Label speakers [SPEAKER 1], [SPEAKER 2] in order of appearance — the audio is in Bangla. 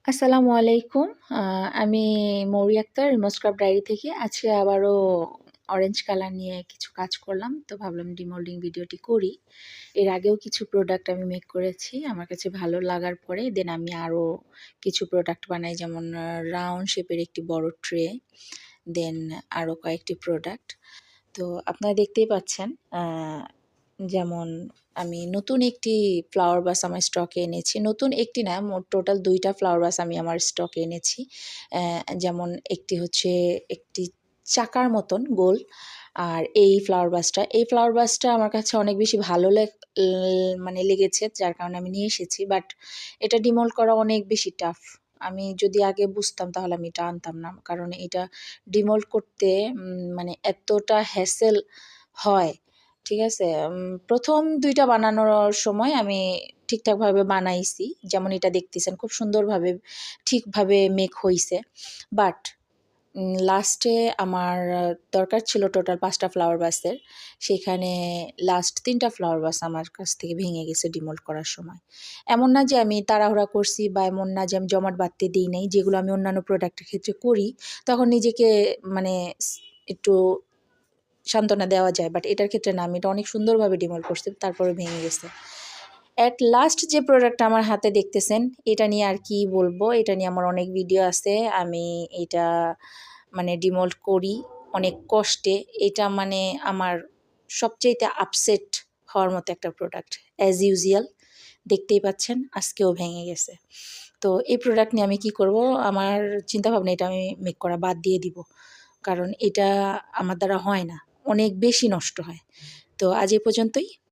[SPEAKER 1] আসসালামু আলাইকুম। আ আমি মৌরি আক্তার রিমোট স্ক্রাব ডায়েরি থেকে। আজকে আবারও অরেঞ্জ কালার নিয়ে কিছু কাজ করলাম। তো ভাবলাম ডিমোল্ডিং ভিডিওটি করি। এর আগেও কিছু প্রোডাক্ট আমি মেক করেছি। আমার কাছে ভালো লাগার পরে দেন আমি আরও কিছু প্রোডাক্ট বানাই, যেমন রাউন্ড শেপের একটি বড় ট্রে, দেন আরও কয়েকটি প্রোডাক্ট। তো আপনারা দেখতেই পাচ্ছেন, যেমন আমি নতুন একটি ফ্লাওয়ার ভাস আমার স্টকে এনেছি। নতুন একটি না, মোট টোটাল ২ টা ফ্লাওয়ার ভাস আমি আমার স্টকে এনেছি। যেমন একটি হচ্ছে একটি চাকার মতন গোল, আর এই ফ্লাওয়ার ভাসটা আমার কাছে অনেক বেশি ভালো মানে লেগেছে, যার কারণে আমি নিয়ে এসেছি। বাট এটা ডিমোল্ড করা অনেক বেশি টাফ। আমি যদি আগে বুঝতাম তাহলে আমি এটা আনতাম না। কারণ এটা ডিমোল্ড করতে মানে এতটা হ্যাসেল হয়, ঠিক আছে? ১ম ২ টা বানানোর সময় আমি ঠিকঠাকভাবে বানাইছি। যেমন এটা দেখতেছেন, খুব সুন্দরভাবে ঠিকভাবে মেক হইছে। বাট লাস্টে আমার দরকার ছিল টোটাল ৫ টা ফ্লাওয়ার ভাসের। সেখানে লাস্ট ৩ টা ফ্লাওয়ার ভাস আমার কাছ থেকে ভেঙে গেছে ডিমোল্ড করার সময়। এমন না যে আমি তাড়াহুড়া করছি, বা এমন না যে আমি জমাট বাঁধতে দেই নাই, যেগুলো আমি অন্যান্য প্রোডাক্টের ক্ষেত্রে করি। তখন নিজেকে মানে একটু সান্ত্বনা দেওয়া যায়। বাট এটার ক্ষেত্রে না, আমি এটা অনেক সুন্দরভাবে ডিমোল্ড করছি, তারপরেও ভেঙে গেছে। এট লাস্ট যে প্রোডাক্টটা আমার হাতে দেখতেছেন, এটা নিয়ে আর কি বলবো? এটা নিয়ে আমার অনেক ভিডিও আছে। আমি এটা মানে ডিমোল্ড করি অনেক কষ্টে। এটা মানে আমার সবচাইতে আপসেট হওয়ার মতো একটা প্রোডাক্ট। অ্যাজ ইউজুয়াল দেখতেই পাচ্ছেন, আজকেও ভেঙে গেছে। তো এই প্রোডাক্ট নিয়ে আমি কি করব? আমার চিন্তাভাবনা, এটা আমি মেক করা বাদ দিয়ে দিব। কারণ এটা আমার দ্বারা হয় না। অনেক বেশি নষ্ট হয়। তো আজ এ পর্যন্তই।